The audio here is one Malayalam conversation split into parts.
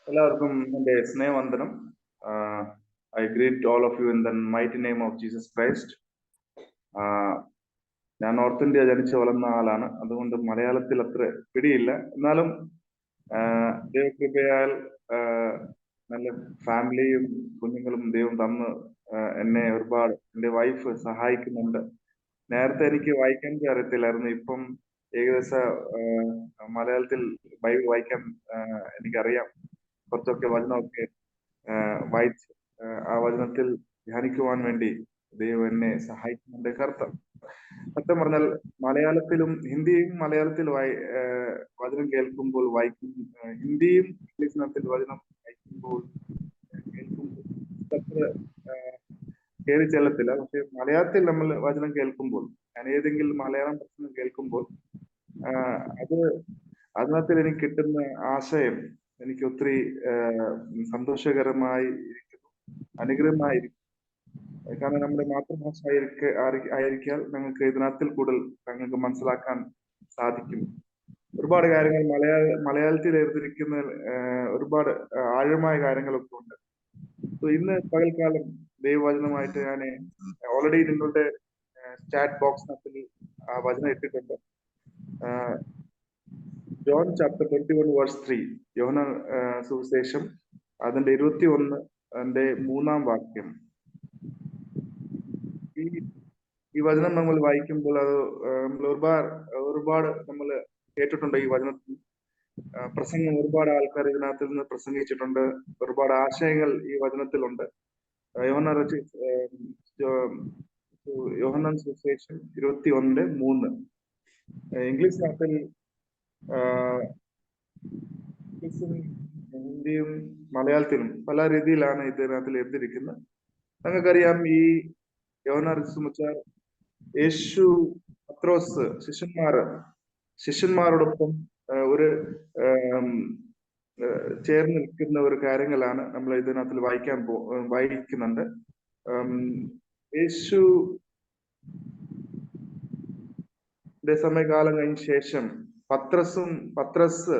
എല്ലാവർക്കും എൻ്റെ സ്നേഹവന്ദനം. I greet all of you in the mighty name of Jesus Christ. ഞാൻ നോർത്ത് ഇന്ത്യ ജനിച്ചു വളർന്ന ആളാണ്, അതുകൊണ്ട് മലയാളത്തിൽ അത്ര പിടിയില്ല. എന്നാലും ദൈവകൃപയാൽ നല്ല ഫാമിലിയും കുഞ്ഞുങ്ങളും ദൈവം തന്ന് എന്നെ ഒരുപാട് എൻ്റെ വൈഫ് സഹായിക്കുന്നുണ്ട്. നേരത്തെ എനിക്ക് വായിക്കാൻ അറിയത്തില്ലായിരുന്നു. ഇപ്പം ഏകദേശം മലയാളത്തിൽ ബൈബിൾ വായിക്കാൻ എനിക്കറിയാം. കുറച്ചൊക്കെ വചനമൊക്കെ വായിച്ച് ആ വചനത്തിൽ ധ്യാനിക്കുവാൻ വേണ്ടി ദൈവം എന്നെ സഹായിക്കുന്നുണ്ട്. സത്യം പറഞ്ഞാൽ മലയാളത്തിലും ഹിന്ദിയും മലയാളത്തിൽ വചനം കേൾക്കുമ്പോൾ ഹിന്ദിയും ഇംഗ്ലീഷിനകത്തിൽ വചനം വായിക്കുമ്പോൾ കേൾക്കുമ്പോൾ അത്ര കയറി ചെല്ലത്തില്ല. പക്ഷെ മലയാളത്തിൽ നമ്മൾ വചനം കേൾക്കുമ്പോൾ, ഞാൻ ഏതെങ്കിലും മലയാളം പ്രസംഗം കേൾക്കുമ്പോൾ അത് അതിനകത്തിൽ എനിക്ക് കിട്ടുന്ന ആശയം എനിക്ക് ഒത്തിരി സന്തോഷകരമായി ഇരിക്കുന്നു, അനുഗ്രഹമായിരിക്കും. കാരണം നമ്മുടെ മാതൃഭാഷ ആയിരിക്കാൽ ഞങ്ങൾക്ക് ഇതിനകത്തിൽ കൂടുതൽ ഞങ്ങൾക്ക് മനസ്സിലാക്കാൻ സാധിക്കും. ഒരുപാട് കാര്യങ്ങൾ മലയാളത്തിൽ എഴുതിയിരിക്കുന്ന ഒരുപാട് ആഴമായ കാര്യങ്ങളൊക്കെ ഉണ്ട്. ഇന്ന് പകൽക്കാലം ദൈവവചനമായിട്ട് ഞാൻ ഓൾറെഡി നിങ്ങളുടെ ചാറ്റ് ബോക്സിനകത്തിൽ ആ വചനം ഇട്ടിട്ടുണ്ട്. ജോൺ ചാപ്റ്റർ 21:3, യോഹന്നാൻ സുവിശേഷം അതിന്റെ 21 മൂന്നാം വാക്യം. ഈ വചനം നമ്മൾ വായിക്കുമ്പോൾ അത് നമ്മൾ ഒരുപാട് നമ്മൾ കേട്ടിട്ടുണ്ട്. ഈ വചനത്തിൽ പ്രസംഗം ഒരുപാട് ആൾക്കാർ ഇതിനകത്ത് നിന്ന് പ്രസംഗിച്ചിട്ടുണ്ട്. ഒരുപാട് ആശയങ്ങൾ ഈ വചനത്തിലുണ്ട്. യോഹന്നാൻ സുവിശേഷം 21:3. ഇംഗ്ലീഷിനകത്തിൽ ഹിന്ദിയും മലയാളത്തിലും പല രീതിയിലാണ് ഇതിനകത്തിൽ എഴുതിയിരിക്കുന്നത്. നിങ്ങൾക്കറിയാം, ഈ യോഹന്നാൻ സുവിശേഷം യേശു പത്രോസ് ശിഷ്യന്മാരോടൊപ്പം ഒരു ചേർന്ന് നിൽക്കുന്ന ഒരു കാര്യങ്ങളാണ് നമ്മൾ ഇതിനകത്തിൽ വായിക്കുന്നുണ്ട്. യേശു സമയകാലം കഴിഞ്ഞ ശേഷം പത്രസ്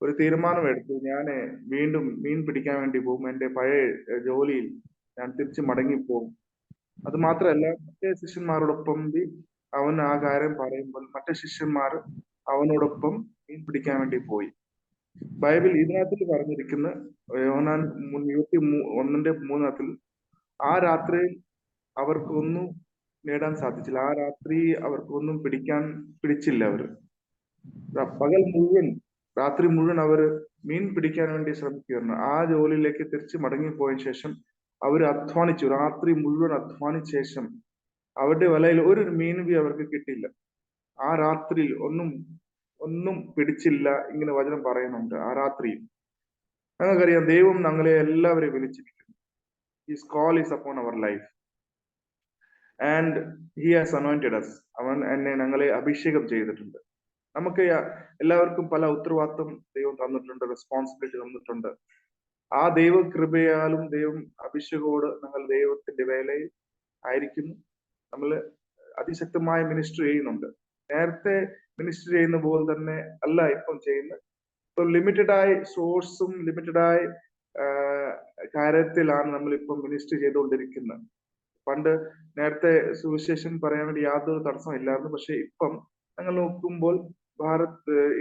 ഒരു തീരുമാനമെടുത്തു. ഞാൻ വീണ്ടും മീൻ പിടിക്കാൻ വേണ്ടി പോകും, എന്റെ പഴയ ജോലിയിൽ ഞാൻ തിരിച്ചു മടങ്ങിപ്പോകും. അത് മാത്രമല്ല, മറ്റേ ശിഷ്യന്മാരോടൊപ്പം അവൻ ആ കാര്യം പറയുമ്പോൾ മറ്റേ ശിഷ്യന്മാർ അവനോടൊപ്പം മീൻ പിടിക്കാൻ വേണ്ടി പോയി. ബൈബിൾ ഇതിനകത്തിൽ പറഞ്ഞിരിക്കുന്ന യോഹന്നാൻ 21:3 ആ രാത്രിയിൽ അവർക്കൊന്നും നേടാൻ സാധിച്ചില്ല. ആ രാത്രി അവർക്കൊന്നും പിടിച്ചില്ല. രാത്രി മുഴുവൻ അവർ മീൻ പിടിക്കാൻ വേണ്ടി ശ്രമിക്കുകയായിരുന്നു. ആ ജോലിയിലേക്ക് തിരിച്ച് മടങ്ങിപ്പോയ ശേഷം അവർ അധ്വാനിച്ചു. രാത്രി മുഴുവൻ അധ്വാനിച്ച ശേഷം അവരുടെ വലയിൽ ഒരു മീൻ അവർക്ക് കിട്ടിയില്ല. ആ രാത്രിയിൽ ഒന്നും പിടിച്ചില്ല. ഇങ്ങനെ വചനം പറയുന്നുണ്ട്. ആ രാത്രിയിൽ ഞങ്ങൾക്കറിയാം, ദൈവം ഞങ്ങളെ എല്ലാവരെയും വിളിച്ചിരിക്കുന്നു. His call is upon our life and he has anointed us. അവൻ ഞങ്ങളെ അഭിഷേകം ചെയ്തിട്ടുണ്ട്. നമുക്ക് എല്ലാവർക്കും പല ഉത്തരവാദിത്വം ദൈവം തന്നിട്ടുണ്ട്, റെസ്പോൺസിബിലിറ്റി തന്നിട്ടുണ്ട്. ആ ദൈവകൃപയാലും ദൈവം അഭിഷേകോട് ഞങ്ങൾ ദൈവത്തിന്റെ വേലയിൽ ആയിരിക്കുന്നു. നമ്മൾ അതിശക്തമായ മിനിസ്റ്റർ ചെയ്യുന്നുണ്ട്. നേരത്തെ മിനിസ്റ്റർ ചെയ്യുന്ന പോലെ തന്നെ അല്ല ഇപ്പം ചെയ്യുന്നത്. ഇപ്പം ലിമിറ്റഡായ സോഴ്സും ലിമിറ്റഡായ കാര്യത്തിലാണ് നമ്മളിപ്പം മിനിസ്റ്റർ ചെയ്തുകൊണ്ടിരിക്കുന്നത്. നേരത്തെ സുവിശേഷം പറയാൻ വേണ്ടി യാതൊരു തടസ്സം ഇല്ലായിരുന്നു. പക്ഷെ ഇപ്പം ഞങ്ങൾ നോക്കുമ്പോൾ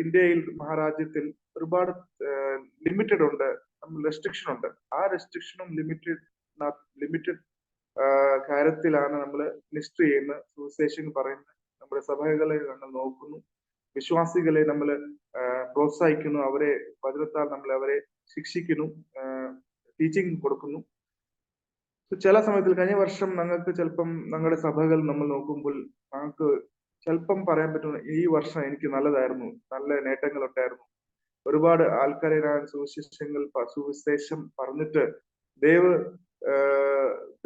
ഇന്ത്യയിൽ മഹാരാജ്യത്തിൽ ഒരുപാട് ലിമിറ്റഡ് ഉണ്ട്, റെസ്ട്രിക്ഷൻ ഉണ്ട്. ആ റെസ്ട്രിക്ഷനും ലിമിറ്റഡ് കാര്യത്തിലാണ് നമ്മൾ മിനിസ്റ്റർ ചെയ്യുന്ന സുവിശേഷം പറയുന്നത്. നമ്മുടെ സഭകളെ നമ്മൾ നോക്കുന്നു, വിശ്വാസികളെ നമ്മൾ പ്രോത്സാഹിക്കുന്നു, അവരെ വചനത്താൽ നമ്മൾ അവരെ ശിക്ഷിക്കുന്നു, ടീച്ചിങ് കൊടുക്കുന്നു. ചില സമയത്തിൽ കഴിഞ്ഞ വർഷം ഞങ്ങൾക്ക് ചിലപ്പം ഞങ്ങളുടെ സഭകൾ നമ്മൾ നോക്കുമ്പോൾ ഞങ്ങൾക്ക് ചിലപ്പം പറയാൻ പറ്റുന്ന ഈ വർഷം എനിക്ക് നല്ലതായിരുന്നു, നല്ല നേട്ടങ്ങൾ ഉണ്ടായിരുന്നു. ഒരുപാട് ആൾക്കാരെ ഞാൻ സുവിശേഷം പറഞ്ഞിട്ട്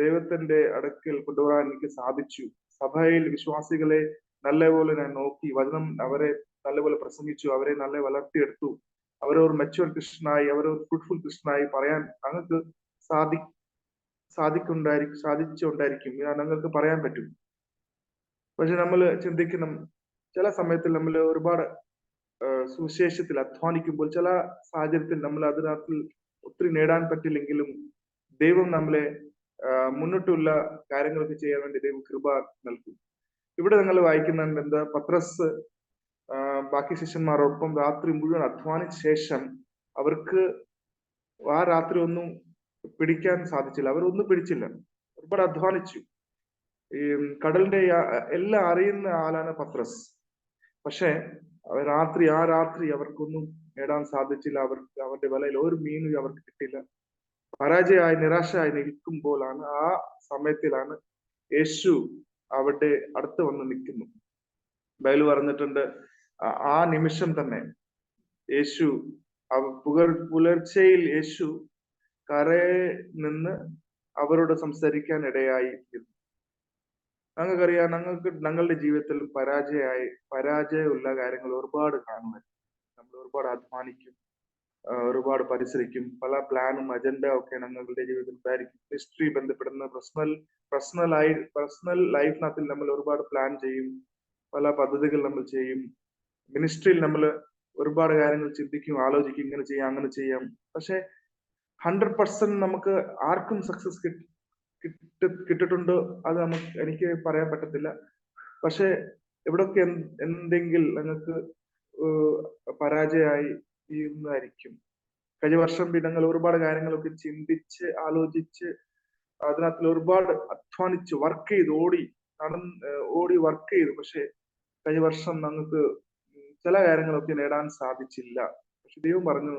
ദൈവത്തിന്റെ അടുക്കൽ കൊണ്ടുപോകാൻ എനിക്ക് സാധിച്ചു. സഭയിൽ വിശ്വാസികളെ നല്ലപോലെ ഞാൻ നോക്കി, വചനം അവരെ നല്ലപോലെ പ്രസംഗിച്ചു, അവരെ നല്ല വളർത്തിയെടുത്തു. അവരൊരു മെച്ചുവർ ക്രിസ്ത്യനായി, അവരൊരു ഫ്രൂട്ട്ഫുൾ ക്രിസ്ത്യനായി പറയാൻ ഞങ്ങൾക്ക് സാധിച്ചുകൊണ്ടായിരിക്കും, ഞങ്ങൾക്ക് പറയാൻ പറ്റും. പക്ഷെ നമ്മൾ ചിന്തിക്കണം, ചില സമയത്തിൽ നമ്മൾ ഒരുപാട് സുവിശേഷത്തിൽ അധ്വാനിക്കുമ്പോൾ ചില സാഹചര്യത്തിൽ നമ്മൾ അതിനകത്ത് ഒത്തിരി നേടാൻ പറ്റില്ലെങ്കിലും ദൈവം നമ്മളെ മുന്നോട്ടുള്ള കാര്യങ്ങളൊക്കെ ചെയ്യാൻ വേണ്ടി ദൈവം കൃപ നൽകും. ഇവിടെ നിങ്ങൾ വായിക്കുന്നുണ്ട് എന്താ, പത്രസ് ബാക്കി ശിഷ്യന്മാരോടൊപ്പം രാത്രി മുഴുവൻ അധ്വാനിച്ച ശേഷം അവർക്ക് ആ രാത്രി ഒന്നും പിടിക്കാൻ സാധിച്ചില്ല. അവരൊന്നും പിടിച്ചില്ല, ഒരുപാട് അധ്വാനിച്ചു. ഈ കടലിന്റെ എല്ലാം അറിയുന്ന ആളാണ് പത്രസ്. പക്ഷെ ആ രാത്രി അവർക്കൊന്നും നേടാൻ സാധിച്ചില്ല. അവരുടെ വലയിൽ ഒരു മീനും അവർക്ക് കിട്ടില്ല. പരാജയമായി നിരാശയായി നിൽക്കുമ്പോഴാണ്, ആ സമയത്തിലാണ് യേശു അവരുടെ അടുത്ത് വന്ന് നിൽക്കുന്നു. ബൈബിൾ പറഞ്ഞിട്ടുണ്ട്, ആ നിമിഷം തന്നെ യേശു പുലർച്ചയിൽ യേശു കരയിൽ നിന്ന് അവരോട് സംസാരിക്കാൻ ഇടയായി. ഞങ്ങൾക്കറിയാം, ഞങ്ങളുടെ ജീവിതത്തിൽ പരാജയമുള്ള കാര്യങ്ങൾ ഒരുപാട് കാണുന്നത്. നമ്മൾ ഒരുപാട് അധ്വാനിക്കും, ഒരുപാട് പരിശ്രമിക്കും, പല പ്ലാനും അജണ്ട ഒക്കെ ഞങ്ങളുടെ ജീവിതത്തിൽ ഉണ്ടായിരിക്കും. ഹിസ്റ്ററി ബന്ധപ്പെടുന്ന പേഴ്സണൽ ലൈഫിനകത്തിൽ നമ്മൾ ഒരുപാട് പ്ലാൻ ചെയ്യും, പല പദ്ധതികൾ നമ്മൾ ചെയ്യും. മിനിസ്ട്രിയിൽ നമ്മൾ ഒരുപാട് കാര്യങ്ങൾ ചിന്തിക്കും, ആലോചിക്കും, ഇങ്ങനെ ചെയ്യാം അങ്ങനെ ചെയ്യാം. പക്ഷെ 100% നമുക്ക് ആർക്കും സക്സസ് കിട്ടിയിട്ടുണ്ടോ അത് എനിക്ക് പറയാൻ പറ്റത്തില്ല. പക്ഷെ എവിടൊക്കെ എന്തെങ്കിലും നിങ്ങൾക്ക് പരാജയമായി തീരുന്നതായിരിക്കും. കഴിഞ്ഞ വർഷം ഞങ്ങൾ ഒരുപാട് കാര്യങ്ങളൊക്കെ ചിന്തിച്ച് ആലോചിച്ച് അതിനകത്ത് ഒരുപാട് അധ്വാനിച്ച് വർക്ക് ചെയ്ത് ഓടി വർക്ക് ചെയ്തു. പക്ഷെ കഴിഞ്ഞ വർഷം ഞങ്ങൾക്ക് ചില കാര്യങ്ങളൊക്കെ നേടാൻ സാധിച്ചില്ല. പക്ഷെ ദൈവം പറഞ്ഞു,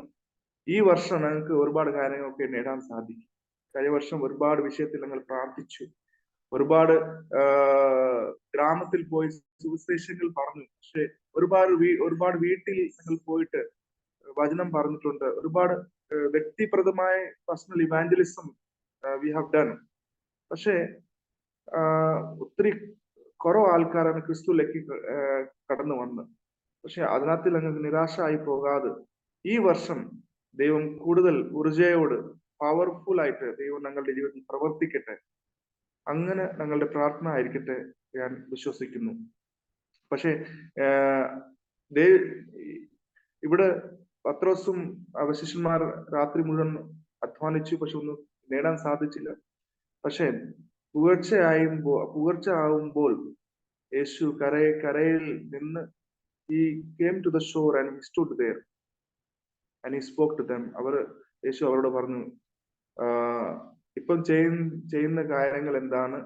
ഈ വർഷം ഞങ്ങൾക്ക് ഒരുപാട് കാര്യങ്ങളൊക്കെ നേടാൻ സാധിക്കും. കഴിഞ്ഞ വർഷം ഒരുപാട് വിഷയത്തിൽ ഞങ്ങൾ പ്രാർത്ഥിച്ചു, ഒരുപാട് ഗ്രാമത്തിൽ പോയി സുവിശേഷങ്ങൾ പറഞ്ഞു. പക്ഷെ ഒരുപാട് വീട്ടിൽ ഞങ്ങൾ പോയിട്ട് വചനം പറഞ്ഞിട്ടുണ്ട്. ഒരുപാട് വ്യക്തിപരമായ personal evangelism we have done. പക്ഷെ ഒത്തിരി കുറവ് ആൾക്കാരാണ് ക്രിസ്തുവിലേക്ക് കടന്നു വന്നത്. പക്ഷെ അതിനകത്ത് ഞങ്ങൾക്ക് നിരാശയായി പോകാതെ ഈ വർഷം ദൈവം കൂടുതൽ ഊർജയോട് പവർഫുൾ ആയിട്ട് ദൈവം ഞങ്ങളുടെ ജീവിതത്തിൽ പ്രവർത്തിക്കട്ടെ. അങ്ങനെ ഞങ്ങളുടെ പ്രാർത്ഥന ആയിരിക്കട്ടെ ഞാൻ വിശ്വസിക്കുന്നു. പക്ഷെ ഇവിടെ പത്രോസും ശിഷ്യന്മാർ രാത്രി മുഴുവൻ അധ്വാനിച്ചു, പക്ഷെ ഒന്നും നേടാൻ സാധിച്ചില്ല. പക്ഷെ പുകഴ്ച ആവുമ്പോൾ യേശു കരയിൽ നിന്ന് he came to the shore and he stood there and he spoke to them. യേശു അവരോട് പറഞ്ഞു, ഇപ്പം ചെയ്യുന്ന കാര്യങ്ങൾ എന്താണ്?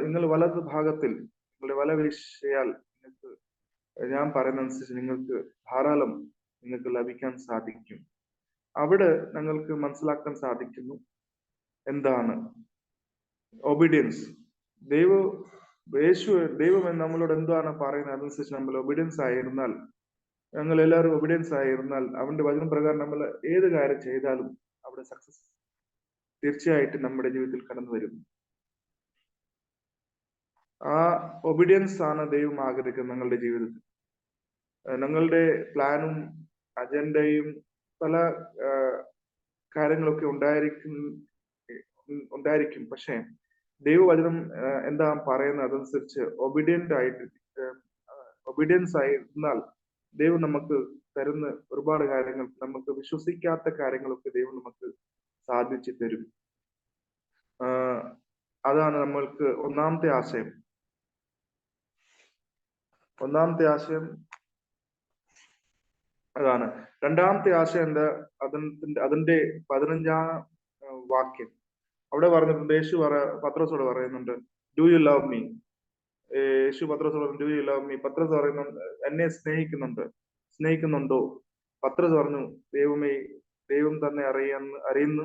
നിങ്ങൾ വലത് ഭാഗത്തിൽ നിങ്ങളുടെ വല വീശിയാൽ നിങ്ങൾക്ക്, ഞാൻ പറയുന്നതനുസരിച്ച് നിങ്ങൾക്ക് ധാരാളം നിങ്ങൾക്ക് ലഭിക്കാൻ സാധിക്കും. അവിടെ ഞങ്ങൾക്ക് മനസ്സിലാക്കാൻ സാധിക്കുന്നു എന്താണ് ഒബീഡിയൻസ്. ദൈവം നമ്മളോട് എന്താണ് പറയുന്നത് അതനുസരിച്ച് നമ്മൾ ഒബീഡിയൻസ് ആയിരുന്നാൽ, ഞങ്ങൾ എല്ലാവരും ഒബീഡിയൻസ് ആയിരുന്നാൽ, അവന്റെ വചന പ്രകാരം നമ്മൾ ഏത് കാര്യം ചെയ്താലും അവിടെ സക്സസ് തീർച്ചയായിട്ടും നമ്മുടെ ജീവിതത്തിൽ കടന്നു വരും. ആ ഒബീഡിയൻസ് ആണ് ദൈവം ആഗ്രഹിക്കുന്നത് ഞങ്ങളുടെ ജീവിതത്തിൽ. ഞങ്ങളുടെ പ്ലാനും അജണ്ടയും പല കാര്യങ്ങളൊക്കെ ഉണ്ടായിരിക്കും. പക്ഷെ ദൈവവചനം എന്താ പറയുന്നത് അതനുസരിച്ച് ഒബീഡിയൻസ് ആയിരുന്നാൽ ദൈവം നമുക്ക് തരുന്ന ഒരുപാട് കാര്യങ്ങൾ, നമുക്ക് വിശ്വസിക്കാത്ത കാര്യങ്ങളൊക്കെ ദൈവം നമുക്ക് സാധിച്ചു തരും. അതാണ് നമ്മൾക്ക് ഒന്നാമത്തെ ആശയം. അതാണ്. രണ്ടാമത്തെ ആശയം എന്താ? അതിന്റെ 15-ാം വാക്യം അവിടെ പറഞ്ഞിട്ടുണ്ട്. പത്രോസോട് പറയുന്നുണ്ട്, ഡു യു ലവ് മീ? യേശു പത്രോസോട് പറഞ്ഞു, ഡു യു ലവ് മീ? പത്രോസ് പറയുന്നുണ്ട്, എന്നെ സ്നേഹിക്കുന്നുണ്ടോ? പത്രോസ് പറഞ്ഞു, ദൈവം തന്നെ അറിയുന്നു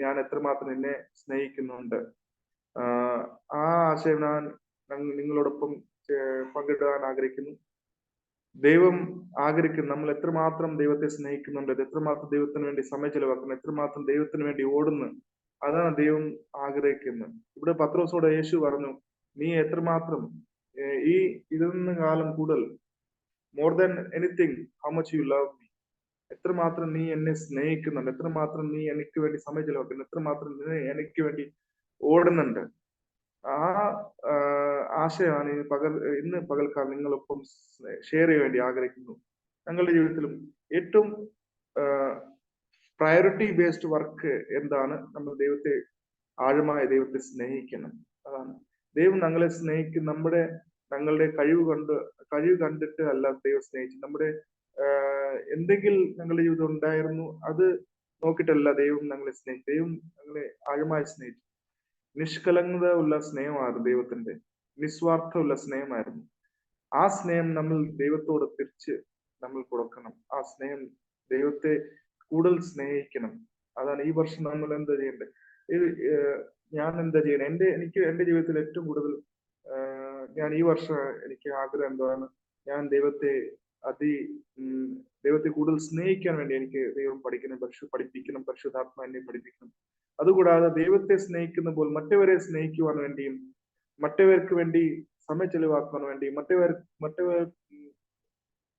ഞാൻ എത്രമാത്രം നിന്നെ സ്നേഹിക്കുന്നുണ്ട്. ആ ആശയം ഞാൻ നിങ്ങളോടൊപ്പം പങ്കിടാൻ ആഗ്രഹിക്കുന്നു. ദൈവം ആഗ്രഹിക്കുന്നു നമ്മൾ എത്രമാത്രം ദൈവത്തെ സ്നേഹിക്കുന്നുണ്ട്, എത്രമാത്രം ദൈവത്തിന് വേണ്ടി സമയം ചെലവാക്കുന്നു, എത്രമാത്രം ദൈവത്തിന് വേണ്ടി ഓടുന്നു. അതാണ് ദൈവം ആഗ്രഹിക്കുന്നത്. ഇവിടെ പത്രോസോട് യേശു പറഞ്ഞു, നീ എത്രമാത്രം ഇതിൽ കാലം കൂടുതൽ, more than anything, how much you love me? എത്രമാത്രം നീ എന്നെ സ്നേഹിക്കുന്നുണ്ട്, എത്രമാത്രം നീ എനിക്ക് വേണ്ടി സമയം ചെലവാക്കുന്നു, എത്രമാത്രം നീ എനിക്ക് വേണ്ടി ഓടുന്നുണ്ട്. ആ ആശയമാണ് ഇന്ന് പകൽക്കാലം നിങ്ങളൊപ്പം ഷെയർ ചെയ്യാൻ വേണ്ടി ആഗ്രഹിക്കുന്നു. ഞങ്ങളുടെ ജീവിതത്തിലും ഏറ്റവും പ്രയോറിറ്റി ബേസ്ഡ് വർക്ക് എന്താണ്? നമ്മൾ ആഴമായ ദൈവത്തെ സ്നേഹിക്കണം. അതാണ് ദൈവം ഞങ്ങളെ സ്നേഹിക്കും. ഞങ്ങളുടെ കഴിവ് കണ്ടിട്ട് അല്ല ദൈവം സ്നേഹിച്ചു. എന്തെങ്കിലും ഞങ്ങളുടെ ജീവിതം ഉണ്ടായിരുന്നു, അത് നോക്കിയിട്ടല്ല ദൈവം ഞങ്ങളെ സ്നേഹിച്ചു. ദൈവം ഞങ്ങളെ ആഴമായി സ്നേഹിച്ചു. നിഷ്കളങ്കത ഉള്ള സ്നേഹമായിരുന്നു ദൈവത്തിന്റെ. നിസ്വാർത്ഥമുള്ള സ്നേഹമായിരുന്നു. ആ സ്നേഹം നമ്മൾ ദൈവത്തോട് തിരിച്ച് നമ്മൾ കൊടുക്കണം. ആ സ്നേഹം ദൈവത്തെ കൂടുതൽ സ്നേഹിക്കണം. അതാണ് ഈ വർഷം നമ്മൾ എന്താ ചെയ്യേണ്ടത്? ഞാൻ എന്താ ചെയ്യണം? എന്റെ ജീവിതത്തിൽ ഏറ്റവും കൂടുതൽ ഞാൻ ഈ വർഷം എനിക്ക് ആഗ്രഹം എന്താണ്? ഞാൻ ദൈവത്തെ കൂടുതൽ സ്നേഹിക്കാൻ വേണ്ടി എനിക്ക് ദൈവം പഠിപ്പിക്കണം. പരിശുദ്ധാത്മ എന്നെ പഠിപ്പിക്കണം. അതുകൂടാതെ ദൈവത്തെ സ്നേഹിക്കുന്ന പോലെ മറ്റവരെ സ്നേഹിക്കുവാൻ വേണ്ടിയും, മറ്റവർക്ക് വേണ്ടി സമയം ചെലവാക്കുവാൻ വേണ്ടി,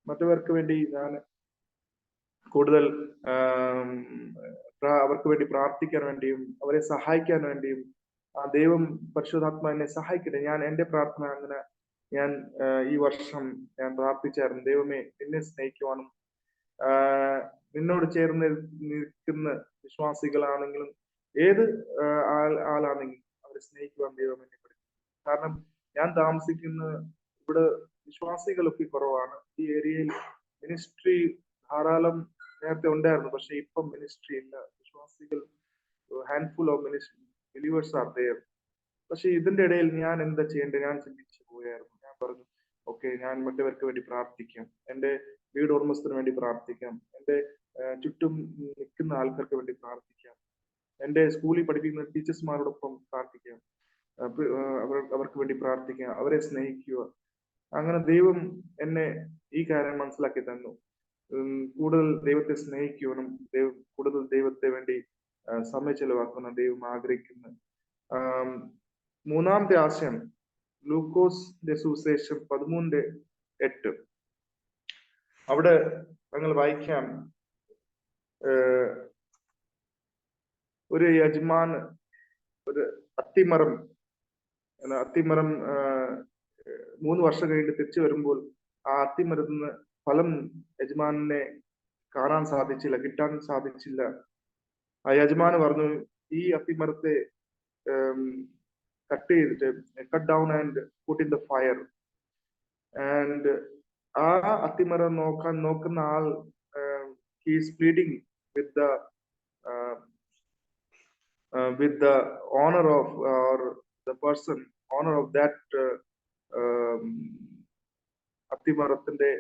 മറ്റവർക്ക് വേണ്ടി ഞാൻ കൂടുതൽ അവർക്ക് വേണ്ടി പ്രാർത്ഥിക്കാൻ വേണ്ടിയും, അവരെ സഹായിക്കാൻ വേണ്ടിയും ദൈവം പരിശുദ്ധാത്മ എന്നെ സഹായിക്കട്ടെ. എന്റെ പ്രാർത്ഥന അങ്ങനെ ഞാൻ ഈ വർഷം ഞാൻ പ്രാർത്ഥിച്ചായിരുന്നു. ദൈവമേ, നിന്നെ സ്നേഹിക്കുവാനും നിന്നോട് ചേർന്ന് നിൽക്കുന്ന വിശ്വാസികളാണെങ്കിലും ഏത് ആളാണെങ്കിലും അവരെ സ്നേഹിക്കുവാൻ ദൈവം എന്നെ പഠിക്കും. കാരണം ഞാൻ താമസിക്കുന്ന ഇവിടെ വിശ്വാസികളൊക്കെ കുറവാണ്. ഈ ഏരിയയിൽ മിനിസ്ട്രി ധാരാളം നേരത്തെ ഉണ്ടായിരുന്നു, പക്ഷെ ഇപ്പം മിനിസ്ട്രി ഇല്ല. വിശ്വാസികൾ handful of believers are there. പക്ഷെ ഇതിന്റെ ഇടയിൽ ഞാൻ എന്താ ചെയ്യേണ്ടത്? ഞാൻ ചിന്തിച്ചു പോയായിരുന്നു. ഞാൻ പറഞ്ഞു, ഓക്കെ, ഞാൻ മറ്റവർക്ക് വേണ്ടി പ്രാർത്ഥിക്കാം. എന്റെ വീട് ഉടമസ്ഥന് വേണ്ടി പ്രാർത്ഥിക്കാം. എന്റെ ചുറ്റും നിൽക്കുന്ന ആൾക്കാർക്ക് വേണ്ടി പ്രാർത്ഥിക്കാം. എന്റെ സ്കൂളിൽ പഠിപ്പിക്കുന്ന ടീച്ചേഴ്സ്മാരോടൊപ്പം പ്രാർത്ഥിക്കാം. അവർക്ക് വേണ്ടി പ്രാർത്ഥിക്കാം. അവരെ സ്നേഹിക്കുക. അങ്ങനെ ദൈവം എന്നെ ഈ കാര്യം മനസ്സിലാക്കി തന്നു. കൂടുതൽ ദൈവത്തെ സ്നേഹിക്കുവാനും കൂടുതൽ ദൈവത്തെ വേണ്ടി സമയം ചെലവാക്കുന്ന ദൈവം ആഗ്രഹിക്കുന്നു. മൂന്നാമത്തെ ആശയം ലൂക്കോസിന്റെ സുവിശേഷം 13:8. അവിടെ ഞങ്ങൾ വായിക്കാം, ഒരു യജമാൻ ഒരു അത്തിമരം 3 വർഷം കഴിഞ്ഞ് തിരിച്ചു വരുമ്പോൾ ആ അത്തിമരത്തിന് ഫലം യജമാനെ കിട്ടാൻ സാധിച്ചില്ല. ആ യജമാന് പറഞ്ഞു, ഈ അത്തിമരത്തെ cut down and put in the fire. And ആ അത്തിമരം നോക്കുന്ന ആൾ he's pleading with the honor of or the person honor of that അത്തിമരത്തിന്റെ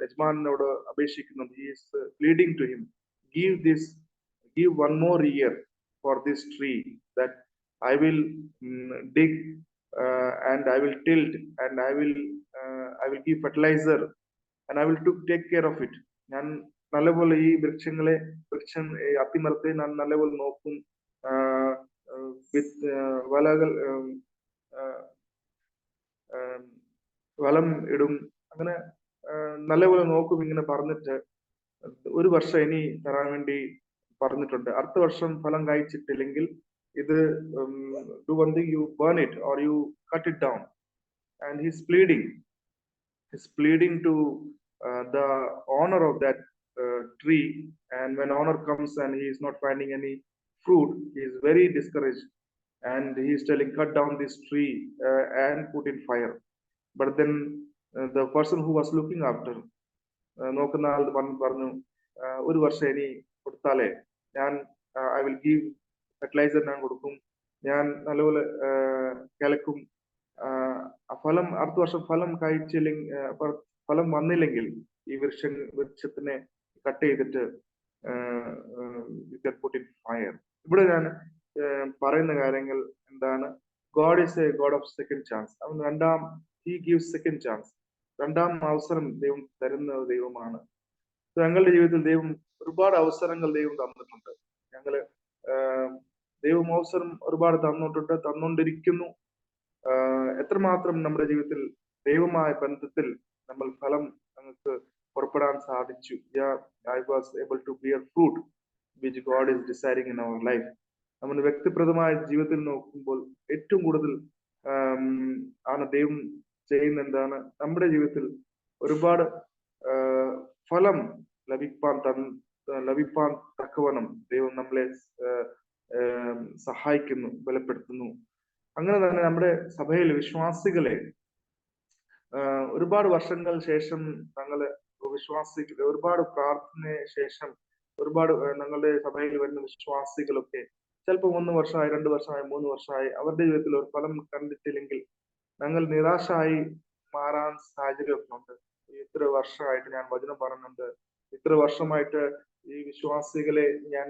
യജമാനോട് അപേക്ഷിക്കുന്നുണ്ട്. he is pleading to him, give one more year for this tree, that I will dig and I will tilt and I will give fertilizer and I will take care of it. ഞാൻ നല്ലപോലെ ഈ അത്തിമരത്തെ ഞാൻ നല്ലപോലെ നോക്കും, വളം ഇടും, അങ്ങനെ നല്ലപോലെ നോക്കും. ഇങ്ങനെ പറഞ്ഞിട്ട് 1 വർഷം ഇനി തരാൻ വേണ്ടി പറഞ്ഞിട്ടുണ്ട്. അടുത്ത വർഷം ഫലം കായ്ച്ചിട്ടില്ലെങ്കിൽ ഇത് do one thing, you burn it or you cut it down. And he's pleading to the owner of that tree. And when owner comes and he is not finding any fruit, he is very discouraged and he is telling, cut down this tree and put in fire. But then the person who was looking after നോക്കുന്ന ആൾ പറഞ്ഞു, 1 വർഷം ഇനി കൊടുത്താലേ ഞാൻ I will give fertilizer, ഞാൻ കൊടുക്കും, ഞാൻ നല്ലപോലെ കിളക്കും. ഫലം അടുത്ത വർഷം ഫലം വന്നില്ലെങ്കിൽ ഈ വൃക്ഷത്തിനെ കട്ട് ചെയ്തിട്ട് you can put in fire. ഇവിടെ ഞാൻ പറയുന്ന കാര്യങ്ങൾ എന്താണ്? God is a God of second chance. he gives second chance. രണ്ടാം അവസരം ദൈവം തരുന്ന ദൈവമാണ്. ഞങ്ങളുടെ ജീവിതത്തിൽ ദൈവം ഒരുപാട് അവസരങ്ങൾ ദൈവം തന്നിട്ടുണ്ട്. ദൈവം അവസരം ഒരുപാട് തന്നുകൊണ്ടിരിക്കുന്നു. എത്രമാത്രം നമ്മുടെ ജീവിതത്തിൽ ദൈവമായ ബന്ധത്തിൽ നമ്മൾ ഫലം നമുക്ക് പുറപ്പെടാൻ സാധിച്ചു. I was able to bear fruit which God is desiring in our life. നമ്മുടെ വ്യക്തിപരമായ ജീവിതത്തിൽ നോക്കുമ്പോൾ ഏറ്റവും കൂടുതൽ ആം, ആണ് ദൈവം ചെയ്യുന്ന എന്താണ് നമ്മുടെ ജീവിതത്തിൽ ഒരുപാട് ആ, ഫലം ലഭിപ്പാൻ തക്കവണ്ണം ദൈവം നമ്മളെ ആ, സഹായിക്കുന്നു, ബലപ്പെടുത്തുന്നു. അങ്ങനെ തന്നെ നമ്മുടെ സഭയിൽ വിശ്വാസികളെ ഒരുപാട് വർഷങ്ങൾ ശേഷം ഞങ്ങള് ഒരുപാട് പ്രാർത്ഥന ശേഷം ഒരുപാട് ഞങ്ങളുടെ സഭയിൽ വരുന്ന വിശ്വാസികളൊക്കെ ചിലപ്പോൾ 1 വർഷമായി, 2 വർഷമായി, 3 വർഷമായി അവരുടെ ജീവിതത്തിൽ ഒരു ഫലം കണ്ടിട്ടില്ലെങ്കിൽ ഞങ്ങൾ നിരാശായി മാറാൻ സാഹചര്യമൊക്കെ ഉണ്ട്. ഇത്ര വർഷമായിട്ട് ഞാൻ വചനം പറയുന്നുണ്ട്, ഇത്ര വർഷമായിട്ട് ഈ വിശ്വാസികളെ ഞാൻ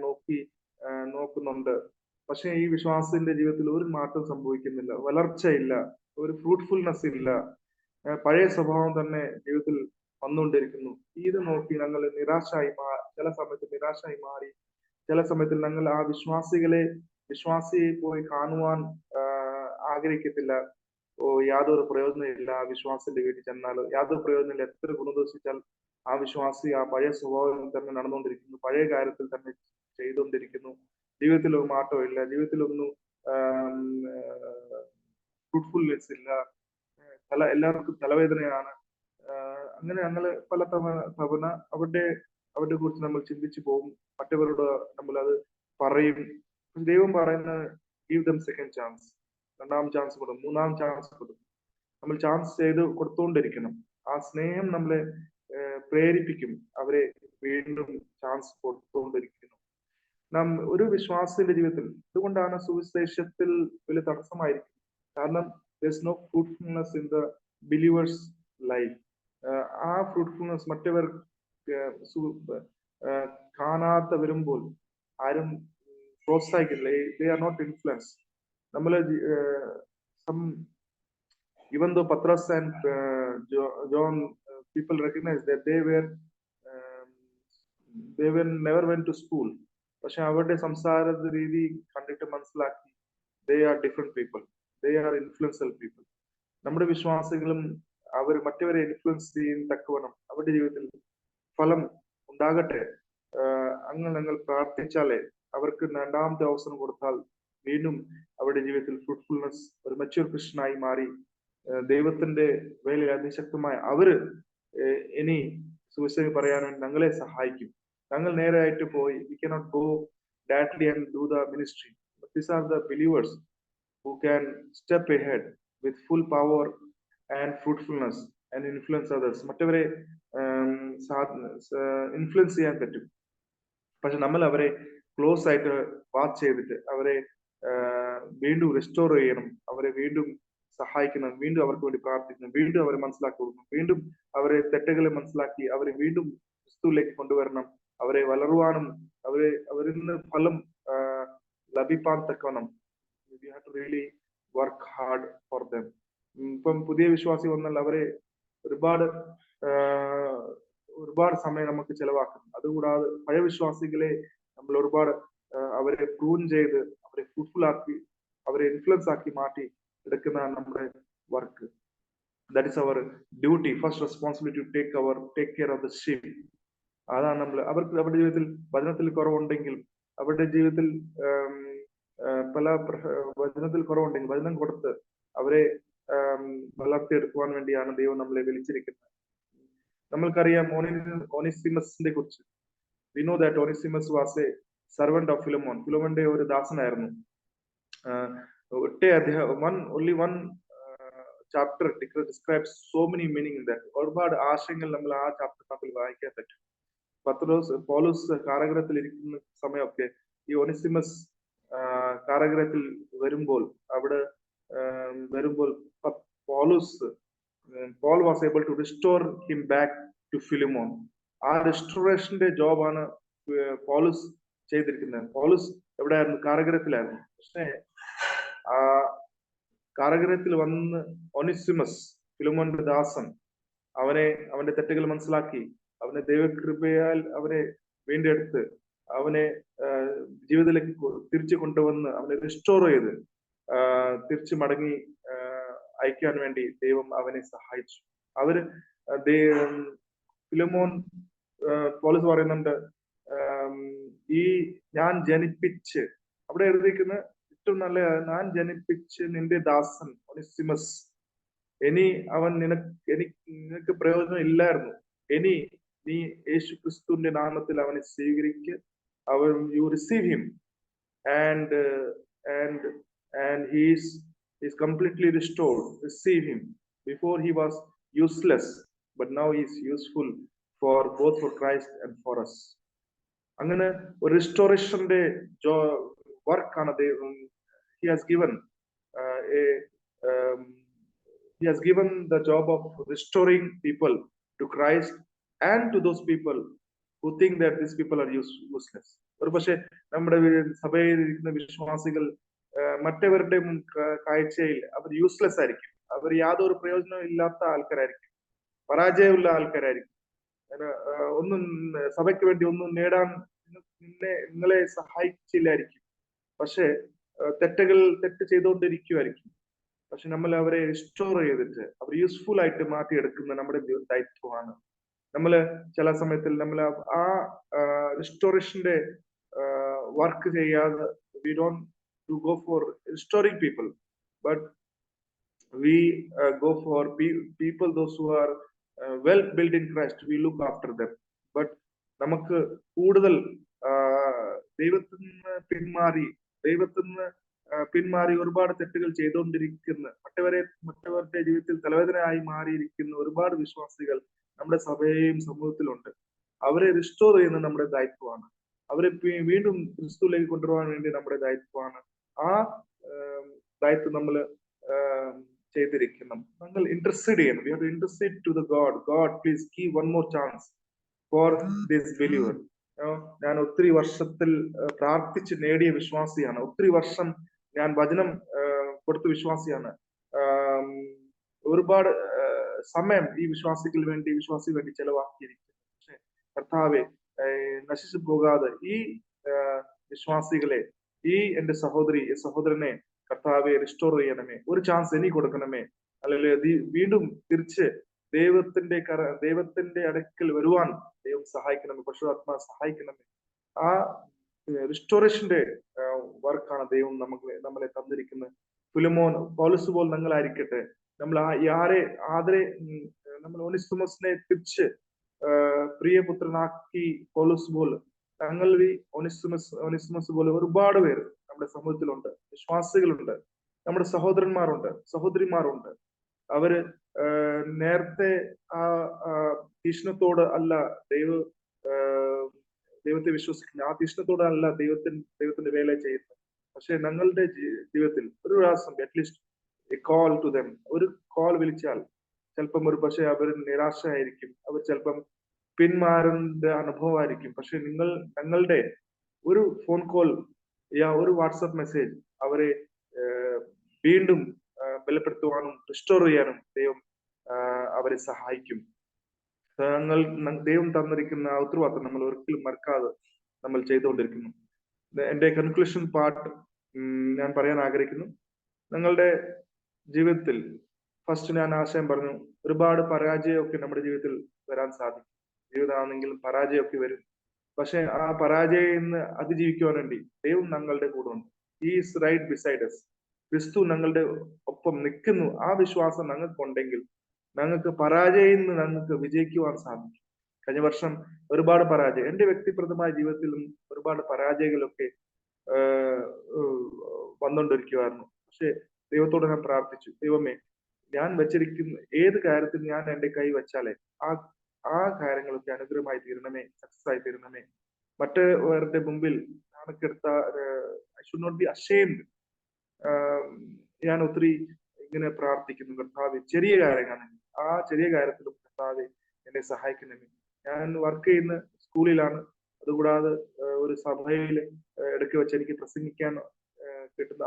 നോക്കുന്നുണ്ട്. പക്ഷെ ഈ വിശ്വാസത്തിന്റെ ജീവിതത്തിൽ ഒരു മാറ്റം സംഭവിക്കുന്നില്ല, വളർച്ചയില്ല, ഒരു ഫ്രൂട്ട്ഫുൾനെസ് ഇല്ല. പഴയ സ്വഭാവം തന്നെ ജീവിതത്തിൽ വന്നുകൊണ്ടിരിക്കുന്നു. ഇത് നോക്കി ഞങ്ങൾ ചില സമയത്ത് നിരാശായി മാറി. ചില സമയത്ത് ഞങ്ങൾ ആ വിശ്വാസിയെ പോയി കാണുവാൻ ആഗ്രഹിക്കത്തില്ല. യാതൊരു പ്രയോജനമില്ല, ആ വിശ്വാസിന്റെ വീട്ടിൽ ചെന്നാൽ യാതൊരു പ്രയോജനമില്ല. എത്ര ഗുണദോഷിച്ചാൽ ആ വിശ്വാസി ആ പഴയ സ്വഭാവം തന്നെ നടന്നുകൊണ്ടിരിക്കുന്നു, പഴയ കാര്യത്തിൽ തന്നെ ചെയ്തുകൊണ്ടിരിക്കുന്നു. ജീവിതത്തിൽ ഒരു മാറ്റമില്ല, ജീവിതത്തിലൊന്നും ഫ്രൂട്ട്ഫുൾനെസ് ഇല്ല. എല്ലാവർക്കും തലവേദനയാണ്. അങ്ങനെ ഞങ്ങൾ പല തവണ അവരുടെ കുറിച്ച് നമ്മൾ ചിന്തിച്ചു പോകും. മറ്റവരോട് നമ്മൾ അത് പറയും. ദൈവം പറയുന്ന give dum second chance, 2ാം chance കൊടുക്കും, 3ാം ചാൻസ് കൊടുക്കും. നമ്മൾ ചാൻസ് ചെയ്ത് കൊടുത്തുകൊണ്ടിരിക്കണം. ആ സ്നേഹം നമ്മളെ പ്രേരിപ്പിക്കും അവരെ വീണ്ടും ചാൻസ് കൊടുത്തുകൊണ്ടിരിക്കുന്നു. ഒരു വിശ്വാസിയുടെ ജീവിതത്തിൽ ഇതുകൊണ്ടാണ് സുവിശേഷത്തിൽ വലിയ തടസ്സമായിരിക്കും. കാരണം there's no fruitfulness in the believer's life. ആ ഫ്രൂട്ട്ഫുൾനെസ് മറ്റവർ കാണാത്ത വരുമ്പോൾ ആരും പ്രോത്സാഹിക്കില്ല. they are not influenced. നമ്മള് even though Patras and John, people recognize that um, they never went to school. പക്ഷെ അവരുടെ സംസാര രീതി കണ്ടിട്ട് മനസ്സിലാക്കി they are different people, they are influential people. നമ്മുടെ വിശ്വാസികളും അവർ മറ്റവരെ ഇൻഫ്ലുവൻസ് ചെയ്യുന്ന തക്കവണ്ണം അവരുടെ ജീവിതത്തിൽ ഫലം ഉണ്ടാകട്ടെ. അങ്ങനെ ഞങ്ങൾ പ്രാർത്ഥിച്ചാലേ അവർക്ക് 2ാമത്തെ അവസരം കൊടുത്താൽ വീണ്ടും അവരുടെ ജീവിതത്തിൽ ഫ്രൂട്ട്ഫുൾനെസ്, ഒരു മെച്യൂർ ക്രിസ്ത്യനായി മാറി ദൈവത്തിന്റെ വേലയിൽ അതിശക്തമായ അവര് ഇനി സുവിശേഷം പറയാൻ ഞങ്ങളെ സഹായിക്കും. ഞങ്ങൾ നേരെയായിട്ട് പോയി we cannot go directly and do the ministry, but these are the believers who can step ahead with full power and fruitfulness and influence others. മറ്റവരെ ഇൻഫ്ലുവൻസ് ചെയ്യാൻ പറ്റും. പക്ഷെ നമ്മൾ അവരെ ക്ലോസ് ആയിട്ട് വാച്ച് ചെയ്തിട്ട് അവരെ വീണ്ടും റെസ്റ്റോർ ചെയ്യണം, അവരെ വീണ്ടും സഹായിക്കണം, വീണ്ടും അവർക്ക് വേണ്ടി പ്രാർത്ഥിക്കണം, വീണ്ടും അവരെ മനസ്സിലാക്കി കൊടുക്കണം, വീണ്ടും അവരെ തെറ്റുകളെ മനസ്സിലാക്കി അവരെ വീണ്ടും ക്രിസ്തുവിലേക്ക് കൊണ്ടുവരണം, അവരെ വളരുവാനും അവരിൽ നിന്ന് ഫലം ലഭിപ്പാൻ തക്കണം. we have to really work hard for them. ഇപ്പം പുതിയ വിശ്വാസി വന്നാൽ അവരെ ഒരുപാട് സമയം നമുക്ക് ചെലവാക്കും. അതുകൂടാതെ പഴയ വിശ്വാസികളെ നമ്മൾ ഒരുപാട് അവരെ പ്രൂൺ ചെയ്ത് അവരെ ഫ്രൂട്ട്ഫുൾ ആക്കി അവരെ ഇൻഫ്ലുവൻസ് ആക്കി മാറ്റി എടുക്കുന്ന നമ്മുടെ work. That is our duty, first responsibility to take care of the sheep. അതാണ് അവർക്ക് അവരുടെ ജീവിതത്തിൽ വചനത്തിൽ കുറവുണ്ടെങ്കിൽ, അവരുടെ ജീവിതത്തിൽ വചനത്തിൽ കുറവുണ്ടെങ്കിൽ വചനം കൊടുത്ത് അവരെ വളർത്തിയെടുക്കുവാൻ വേണ്ടിയാണ് ദൈവം നമ്മളെ വിളിച്ചിരിക്കുന്നത്. നമ്മൾക്കറിയാം ഓനിസിമസിനെ കുറിച്ച്. We know that Onesimus was a servant of Philemon. ഫിലോമോന്റെ ഒരു ദാസനായിരുന്നു. ഒറ്റ അധ്യായം, only one chapter describes so many meaning in that. ഒരുപാട് ആശയങ്ങൾ നമ്മൾ ആ ചാപ്റ്ററിൽ വായിക്കാൻ പറ്റും. പൗലോസ് കാരാഗ്രഹത്തിൽ ഇരിക്കുന്ന സമയമൊക്കെ ഈ ഓനിസിമസ് കാരാഗ്രഹത്തിൽ വരുമ്പോൾ Paul was able to restore him back to Philemon. ആ റെസ്റ്റോറേഷന്റെ ജോബാണ് പൗലോസ് ചെയ്തിരിക്കുന്നത്. പൗലോസ് എവിടെയായിരുന്നു? കാരാഗ്രഹത്തിലായിരുന്നു. പക്ഷേ ആ കാരാഗ്രഹത്തിൽ വന്ന് ഒനിസിമസ്, ഫിലോമോന്റെ ദാസൻ, അവന്റെ തെറ്റുകൾ മനസ്സിലാക്കി അവനെ ദൈവകൃപയാൽ അവനെ വീണ്ടെടുത്ത് അവനെ ജീവിതത്തിലേക്ക് തിരിച്ചു കൊണ്ടുവന്ന് അവനെ റിസ്റ്റോർ ചെയ്ത് തിരിച്ചു മടങ്ങി അയക്കാൻ വേണ്ടി ദൈവം അവനെ സഹായിച്ചു. ഫിലോമോൻ, പൗലോസ് പറയുന്നുണ്ട്, ഈ ഞാൻ ജനിപ്പിച്ച്, അവിടെ എഴുതിയിരിക്കുന്ന ഏറ്റവും നല്ല ഞാൻ ജനിപ്പിച്ച് നിന്റെ ദാസൻ ഒനിസിമസ്, ഇനി അവൻ നിനക്ക് പ്രയോജനം ഇല്ലായിരുന്നു. ഇനി നീ യേശു ക്രിസ്തുവിന്റെ നാമത്തിൽ അവനെ സ്വീകരിക്ക്. അവൻ U receive him and and and he's completely restored. Receive him. Before he was useless, but now he's useful for both for Christ and for us. അങ്ങനെ ഒരു റിസ്റ്റോറേഷന്റെ വർക്കാണ് he has given a he has given the job of restoring people to Christ and to those people who think that these people are useless. ഒരു പക്ഷെ നമ്മുടെ സഭയിൽ ഇരിക്കുന്ന വിശ്വാസികൾ മറ്റവരുടെ കാഴ്ചയിൽ അവർ യൂസ്ലെസ് ആയിരിക്കും, അവർ യാതൊരു പ്രയോജനവും ഇല്ലാത്ത ആൾക്കാരായിരിക്കും, പരാജയമുള്ള ആൾക്കാരായിരിക്കും, ഒന്നും സഭയ്ക്ക് വേണ്ടി ഒന്നും നേടാൻ നിങ്ങളെ സഹായിച്ചില്ലായിരിക്കും, പക്ഷെ തെറ്റ് ചെയ്തുകൊണ്ടിരിക്കുമായിരിക്കും. പക്ഷെ നമ്മൾ അവരെ റിസ്റ്റോർ ചെയ്തിട്ട് അവർ യൂസ്ഫുൾ ആയിട്ട് മാറ്റിയെടുക്കുന്ന നമ്മുടെ ദൈവമാണ്. നമ്മള് ചില സമയത്തിൽ നമ്മൾ ആ റിസ്റ്റോറേഷന്റെ വർക്ക് ചെയ്യാതെ we don't go for restoring people, but we go for people those who are well built in Christ. We look after them. But നമുക്ക് കൂടുതൽ ദൈവത്തിൽ നിന്ന് പിന്മാറി ഒരുപാട് തെറ്റുകൾ ചെയ്തുകൊണ്ടിരിക്കുന്ന മറ്റവരുടെ ജീവിതത്തിൽ തലവേദനയായി മാറിയിരിക്കുന്ന ഒരുപാട് വിശ്വാസികൾ നമ്മുടെ സഭയെയും സമൂഹത്തിലുണ്ട്. അവരെ റിസ്റ്റോർ ചെയ്യുന്നത് നമ്മുടെ ദായിത്വമാണ്. അവരെ വീണ്ടും ക്രിസ്തുവിലേക്ക് കൊണ്ടുവരാൻ വേണ്ടി നമ്മുടെ ദായിത്വമാണ്. ആ ദായിത്വം നമ്മൾ ചെയ്തിരിക്കണം. നമ്മൾ ഇന്റർസീഡ് ചെയ്യണം. We have to intercede to the God please give one more chance for this believer. ഞാൻ ഒത്തിരി വർഷത്തിൽ പ്രാർത്ഥിച്ച് നേടിയ വിശ്വാസിയാണ്. ഒത്തിരി വർഷം ഞാൻ വചനം കൊടുത്ത വിശ്വാസിയാണ്. ഒരുപാട് സമയം ഈ വിശ്വാസിക്ക് വേണ്ടി ചെലവാക്കിയിരിക്കുന്നു. പക്ഷെ കർത്താവെ, നശിച്ചു പോകാതെ ഈ വിശ്വാസികളെ, ഈ എന്റെ സഹോദരനെ കർത്താവെ റിസ്റ്റോർ ചെയ്യണമേ. ഒരു ചാൻസ് എനിക്ക് കൊടുക്കണമേ. അല്ലെങ്കിൽ വീണ്ടും തിരിച്ച് ദൈവത്തിന്റെ അടുക്കൽ വരുവാൻ ദൈവം സഹായിക്കണമേ. പരിശുദ്ധാത്മാ സഹായിക്കണമേ. ആ റിസ്റ്റോറേഷന്റെ വർക്കാണ് ദൈവം നമ്മളെ തന്നിരിക്കുന്നത്. ഫിലിമോൻ, പൗലോസ് പോൽ ഞങ്ങളായിരിക്കട്ടെ. നമ്മൾ നമ്മൾ ഒനിസിമസിനെ തിരിച്ച് പ്രിയപുത്രനാക്കി പൗലോസ് പോൽ ഞങ്ങൾ ഒനിസിമസ് പോലെ ഒരുപാട് പേര് നമ്മുടെ സമൂഹത്തിലുണ്ട്, വിശ്വാസികളുണ്ട്, നമ്മുടെ സഹോദരന്മാരുണ്ട്, സഹോദരിമാരുണ്ട്. അവര് നേരത്തെ ആ തീഷ്ണത്തോട് അല്ല ദൈവത്തെ വിശ്വസിക്കുന്ന ആ തീഷ്ണത്തോട് അല്ല ദൈവത്തിന്റെ വേല ചെയ്യുന്നത്. പക്ഷെ ഞങ്ങളുടെ ജീവിതത്തിൽ ഒരു പ്രാവശ്യം at least a call to them, ഒരു കോൾ വിളിച്ചാൽ ചിലപ്പം ഒരു പക്ഷെ അവർ നിരാശയായിരിക്കും, അവർ ചിലപ്പം പിന്മാറുന്ന അനുഭവമായിരിക്കും. പക്ഷെ ഞങ്ങളുടെ ഒരു ഫോൺ കോൾ ഒരു വാട്സപ്പ് മെസ്സേജ് അവരെ വീണ്ടും ബലപ്പെടുത്തുവാനും റിസ്റ്റോർ ചെയ്യാനും ദൈവം അവരെ സഹായിക്കും. ദൈവം തന്നിരിക്കുന്ന ഉത്തരവാദിത്തം നമ്മൾ ഒരിക്കലും മറക്കാതെ നമ്മൾ ചെയ്തുകൊണ്ടിരിക്കുന്നു. എന്റെ കൺക്ലൂഷൻ പാർട്ട് ഞാൻ പറയാൻ ആഗ്രഹിക്കുന്നു. നിങ്ങളുടെ ജീവിതത്തിൽ ഫസ്റ്റ് ഞാൻ ആശയം പറഞ്ഞു, ഒരുപാട് പരാജയമൊക്കെ നമ്മുടെ ജീവിതത്തിൽ വരാൻ സാധിക്കും. ജീവിതമാണെങ്കിലും പരാജയമൊക്കെ വരും. പക്ഷെ ആ പരാജയം നിന്ന് അതിജീവിക്കുവാൻ വേണ്ടി ദൈവം ഞങ്ങളുടെ കൂടെ ഉണ്ട്. He is right beside us. ക്രിസ്തു ഞങ്ങളുടെ ഒപ്പം നിൽക്കുന്നു. ആ വിശ്വാസം ഞങ്ങൾക്കുണ്ടെങ്കിൽ ഞങ്ങൾക്ക് പരാജയം നിന്ന് ഞങ്ങൾക്ക് വിജയിക്കുവാൻ സാധിക്കും. കഴിഞ്ഞ വർഷം ഒരുപാട് പരാജയം, എന്റെ വ്യക്തിപരമായ ജീവിതത്തിലും ഒരുപാട് പരാജയങ്ങളൊക്കെ വന്നുകൊണ്ടിരിക്കുമായിരുന്നു. പക്ഷെ ദൈവത്തോട് ഞാൻ പ്രാർത്ഥിച്ചു, ദൈവമേ, ഞാൻ വെച്ചിരിക്കുന്ന ഏത് കാര്യത്തിൽ ഞാൻ എന്റെ കൈ വെച്ചാലേ ആ കാര്യങ്ങളൊക്കെ അനുഗ്രഹമായി തീരണമേ, സക്സസ് ആയി തീരണമേ. മറ്റവരുടെ മുമ്പിൽ ഞാനൊക്കെടുത്ത I should not be ashamed. ഞാൻ ഒത്തിരി ഇങ്ങനെ പ്രാർത്ഥിക്കുന്നു, കർത്താവെ, ചെറിയ കാര്യങ്ങളാണ്, ആ ചെറിയ കാര്യത്തിലും കർത്താവെ എന്നെ സഹായിക്കണമേ. ഞാൻ വർക്ക് ചെയ്യുന്ന സ്കൂളിലാണ്. അതുകൂടാതെ ഒരു സഭയിൽ ഇടയ്ക്ക് വെച്ച് എനിക്ക് പ്രസംഗിക്കാൻ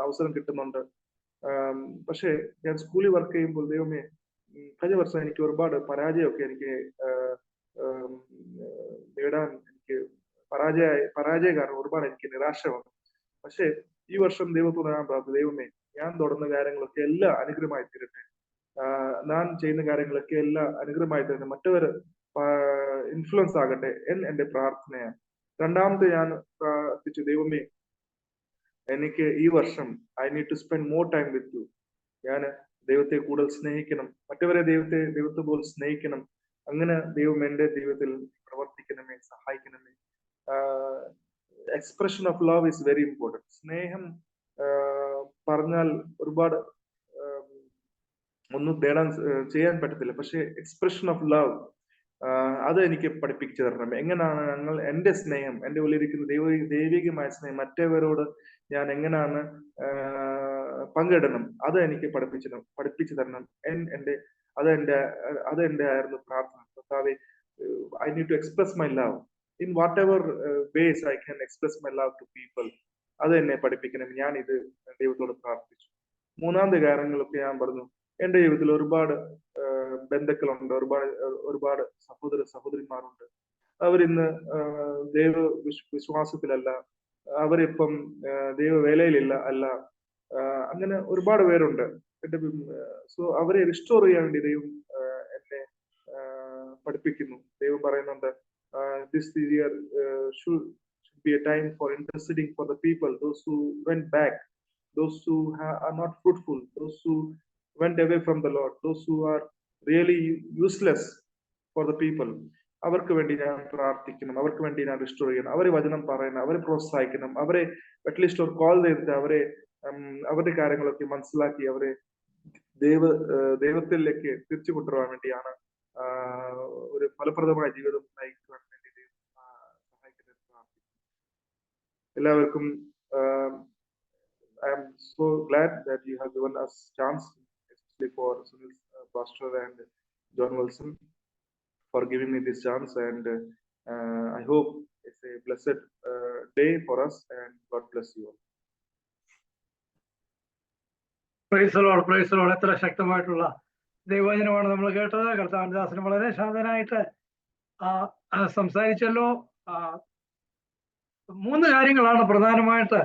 അവസരം കിട്ടുന്നുണ്ട്. പക്ഷെ ഞാൻ സ്കൂളിൽ വർക്ക് ചെയ്യുമ്പോൾ ദൈവമേ, കഴിഞ്ഞ വർഷം എനിക്ക് ഒരുപാട് പരാജയമൊക്കെ എനിക്ക് നേടാൻ എനിക്ക് പരാജയ കാരണം ഒരുപാട് എനിക്ക് നിരാശ വന്നു. പക്ഷെ ഈ വർഷം ദൈവത്തോട് ഞാൻ പ്രാർത്ഥിച്ചു, ദൈവമേ, ഞാൻ തുടർന്ന കാര്യങ്ങളൊക്കെ എല്ലാം അനുഗ്രഹമായി തീരട്ടെ. ഞാൻ ചെയ്യുന്ന കാര്യങ്ങളൊക്കെ എല്ലാം അനുഗ്രഹമായി തീരട്ടെ, മറ്റവർ ഇൻഫ്ലുവൻസ് ആകട്ടെ എന്ന് എന്റെ പ്രാർത്ഥനയാണ്. രണ്ടാമത്തെ ഞാൻ പ്രാർത്ഥിച്ചു, ദൈവമേ, എനിക്ക് ഈ വർഷം I need to spend more time with you. ഞാൻ ദൈവത്തെ കൂടുതൽ സ്നേഹിക്കണം, മറ്റവരെ ദൈവത്തെ പോലെ സ്നേഹിക്കണം. അങ്ങനെ ദൈവം എന്റെ ജീവിതത്തിൽ പ്രവർത്തിക്കണമേ, സഹായിക്കണമേ. Expression of love is very important. സ്നേഹം പറഞ്ഞാൽ ഒരുപാട് ഒന്നും ചെയ്യാൻ പറ്റത്തില്ല. പക്ഷെ എക്സ്പ്രഷൻ ഓഫ് ലവ് അത് എനിക്ക് പഠിപ്പിച്ചു തരണം. എങ്ങനെയാണ് എന്റെ സ്നേഹം, എന്റെ ഉള്ളിലിരിക്കുന്ന ദൈവികമായ സ്നേഹം മറ്റവരോട് ഞാൻ എങ്ങനെയാണ് പങ്കിടണം, അത് എനിക്ക് പഠിപ്പിച്ചു തരണം. അതെന്റെ ആയിരുന്നു പ്രാർത്ഥന. കർത്താവേ, I need to express my love in whatever ways I can express my love to people. അത് എന്നെ പഠിപ്പിക്കണം. ഞാൻ ഇത് ദൈവത്തോട് പ്രാർത്ഥിച്ചു. മൂന്നാമത്തെ കാര്യങ്ങളൊക്കെ ഞാൻ പറഞ്ഞു. എന്റെ ജീവിതത്തിൽ ഒരുപാട് ബന്ധുക്കളുണ്ട്, ഒരുപാട് സഹോദരിമാരുണ്ട്. അവരിന്ന് ദൈവ വിശ്വാസത്തിലല്ല, അവരിപ്പം ദൈവവേലയിലില്ല അല്ല. അങ്ങനെ ഒരുപാട് പേരുണ്ട്. സോ അവരെ റിസ്റ്റോർ ചെയ്യാൻ വേണ്ടി ദൈവം എന്നെ പഠിപ്പിക്കുന്നു. ദൈവം പറയുന്നുണ്ട്, this year should be a time for interceding for the people, those who went back, those who are not fruitful, those who went away from the Lord, those who are really useless for the people. അവർക്ക് വേണ്ടി ഞാൻ പ്രാർത്ഥിക്കണം, അവർക്ക് വേണ്ടി ഞാൻ റിസ്റ്റോർ ചെയ്യണം, അവരെ വചനം പറയണം, അവരെ പ്രോത്സാഹിക്കണം, അവരെ അറ്റ്ലീസ്റ്റ് ഒരു കോൾ ചെയ്തിട്ട് അവരുടെ കാര്യങ്ങളൊക്കെ മനസ്സിലാക്കി അവരെ ദൈവത്തിലേക്ക് തിരിച്ചു കൊണ്ടുവരാൻ വേണ്ടിയാണ് ഒരു ഫലപ്രദമായ ജീവിതം നയിക്കുവാൻ വേണ്ടി സഹായിക്കുന്നത്. എല്ലാവർക്കും I am so glad that you have given us chance, especially for Sunil Pastor and John Wilson, for giving me this chance, and I hope it's a blessed day for us, and God bless you all. Praise the Lord, praise the Lord. എത്ര ശക്തമായിട്ടുള്ള ദൈവവചനമാണ് നമ്മൾ കേട്ടത്. കർത്താവിന്റെ ദാസന് വളരെ ശാന്തനായിട്ട് സംസാരിച്ചല്ലോ. 3 കാര്യങ്ങളാണ് പ്രധാനമായിട്ട്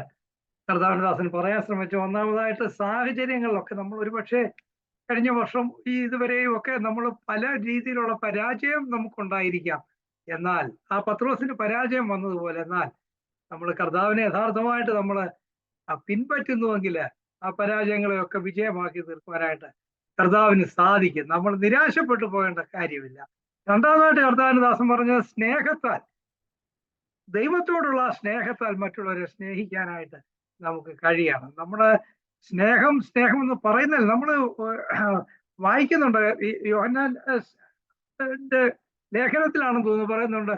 കർത്താവിന്റെ ദാസന് പറയാൻ ശ്രമിച്ചത്. ഒന്നാമതായിട്ട്, സാഹചര്യങ്ങളിലൊക്കെ നമ്മൾ ഒരുപക്ഷെ കഴിഞ്ഞ വർഷം ഇതുവരെയും ഒക്കെ നമ്മൾ പല രീതിയിലുള്ള പരാജയം നമുക്കുണ്ടായിരിക്കാം. എന്നാൽ ആ പത്രോസിന് പരാജയം വന്നതുപോലെ, എന്നാൽ നമ്മൾ കർത്താവിനെ യഥാർത്ഥമായിട്ട് നമ്മൾ പിൻപറ്റുന്നുവെങ്കിൽ ആ പരാജയങ്ങളെയൊക്കെ വിജയമാക്കി തീർക്കുവാനായിട്ട് കർത്താവിന് സാധിക്കും. നമ്മൾ നിരാശപ്പെട്ടു പോകേണ്ട കാര്യമില്ല. രണ്ടാമതായിട്ട് കർത്താവിന്റെ ദാസൻ പറഞ്ഞത്, സ്നേഹത്താൽ, ദൈവത്തോടുള്ള സ്നേഹത്താൽ മറ്റുള്ളവരെ സ്നേഹിക്കാനായിട്ട് നമുക്ക് കഴിയണം. നമ്മുടെ സ്നേഹം എന്ന് പറയുന്നത് നമ്മൾ വായിക്കുന്നുണ്ട്. യോഹന്നാന്റെ ലേഖനത്തിലാണെന്ന് തോന്നുന്നു പറയുന്നുണ്ട്,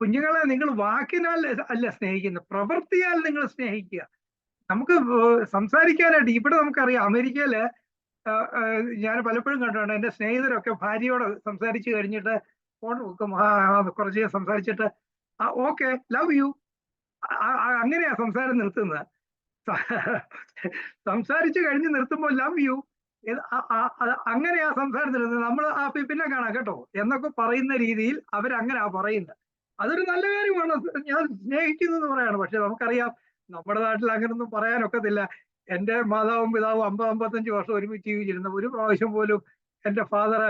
കുഞ്ഞുങ്ങളെ നിങ്ങൾ വാക്കിനാൽ അല്ല സ്നേഹിക്കുന്നത്, പ്രവൃത്തിയാൽ നിങ്ങൾ സ്നേഹിക്കുക. നമുക്ക് സംസാരിക്കാനായിട്ട് ഇവിടെ നമുക്കറിയാം, അമേരിക്കയില് ഞാൻ പലപ്പോഴും കണ്ടിട്ടുണ്ട്, എൻ്റെ സ്നേഹിതരൊക്കെ ഭാര്യയോട് സംസാരിച്ചു കഴിഞ്ഞിട്ട് ഫോൺ കുറച്ച് സംസാരിച്ചിട്ട് ഓക്കെ ലവ് യു, അങ്ങനെയാ സംസാരം നിർത്തുന്നത്. സംസാരിച്ചു കഴിഞ്ഞ് നിർത്തുമ്പോൾ ലവ് യു, അങ്ങനെയാ സംസാരം നിർത്തുന്നത്. നമ്മൾ പിന്നെ കാണാം കേട്ടോ എന്നൊക്കെ പറയുന്ന രീതിയിൽ അവരങ്ങനെയാ പറയുന്നത്. അതൊരു നല്ല കാര്യമാണ്, ഞാൻ സ്നേഹിക്കുന്നു എന്ന് പറയാണ്. പക്ഷെ നമുക്കറിയാം നമ്മുടെ നാട്ടിൽ അങ്ങനൊന്നും പറയാനൊക്കത്തില്ല. എൻ്റെ മാതാവും പിതാവും 50-55 വർഷം ഒരുമിച്ച് ജീവിച്ചിരുന്ന ഒരു പ്രാവശ്യം പോലും എൻ്റെ ഫാദർ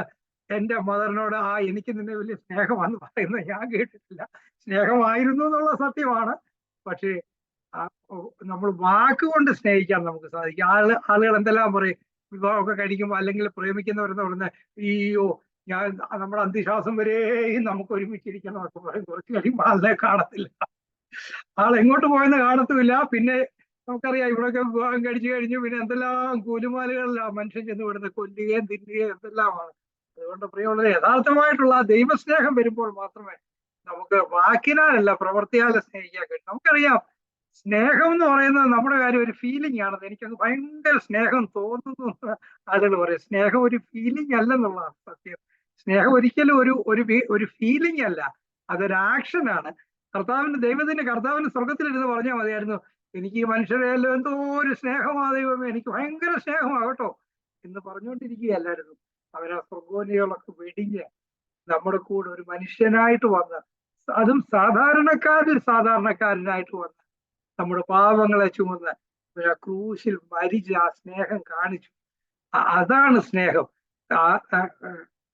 എൻ്റെ മദറിനോട് എനിക്ക് നിന്നെ വലിയ സ്നേഹമാണെന്ന് പറയുന്നത് ഞാൻ കേട്ടിട്ടില്ല. സ്നേഹമായിരുന്നു എന്നുള്ള സത്യമാണ്. പക്ഷേ നമ്മൾ വാക്കുകൊണ്ട് സ്നേഹിക്കാൻ നമുക്ക് സാധിക്കും. ആളുകൾ എന്തെല്ലാം പറയും, വിവാഹമൊക്കെ കഴിക്കുമ്പോൾ അല്ലെങ്കിൽ പ്രേമിക്കുന്നവരെന്ന് പറഞ്ഞാൽ, അയ്യോ ഞാൻ നമ്മുടെ അന്ത്യശ്വാസം വരെയും നമുക്ക് ഒരുമിച്ചിരിക്കണം എന്നൊക്കെ പറയും. കുറച്ച് കഴിയുമ്പോൾ ആളിനെ കാണത്തില്ല, എങ്ങോട്ട് പോയെന്ന് കാണത്തുമില്ല. പിന്നെ നമുക്കറിയാം ഇവിടെയൊക്കെ വിവാഹം കഴിച്ചു കഴിഞ്ഞു പിന്നെ എന്തെല്ലാം കൂലുമാലുകളിലാണ് മനുഷ്യൻ ചെന്ന് വിടുന്നത്, കൊല്ലുകയും തിന്നുകയും എന്തെല്ലാമാണ്. അതുകൊണ്ട് പ്രിയമുള്ളത്, യഥാർത്ഥമായിട്ടുള്ള ദൈവസ്നേഹം വരുമ്പോൾ മാത്രമേ നമുക്ക് വാക്കിനാലല്ല പ്രവൃത്തിയാലെ സ്നേഹിക്കാൻ കഴിയും. നമുക്കറിയാം സ്നേഹം എന്ന് പറയുന്നത് നമ്മുടെ കാര്യം ഒരു ഫീലിംഗ് ആണെന്ന്. എനിക്കത് ഭയങ്കര സ്നേഹം തോന്നുന്നു ആളുകൾ പറയും. സ്നേഹം ഒരു ഫീലിംഗ് അല്ലെന്നുള്ളതാണ് സത്യം. സ്നേഹം ഒരിക്കലും ഒരു ഫീലിംഗ് അല്ല, അതൊരു ആക്ഷനാണ്. കർത്താവിന് സ്വർഗത്തിലിരുന്ന് പറഞ്ഞാൽ മതിയായിരുന്നു, എനിക്ക് ഈ മനുഷ്യരെല്ലാം എന്തോ ഒരു സ്നേഹമാ ദൈവമേ, എനിക്ക് ഭയങ്കര സ്നേഹമാകട്ടോ എന്ന് പറഞ്ഞുകൊണ്ടിരിക്കുകയല്ലായിരുന്നു. അവരാ സ്വർഗോനികളൊക്കെ വെടിഞ്ഞ് നമ്മുടെ കൂടെ ഒരു മനുഷ്യനായിട്ട് വന്ന്, അതും സാധാരണക്കാരനായിട്ട് വന്ന് നമ്മുടെ പാവങ്ങളെ ചുമന്ന് ക്രൂശിൽ മരിച്ച് ആ സ്നേഹം കാണിച്ചു. അതാണ് സ്നേഹം.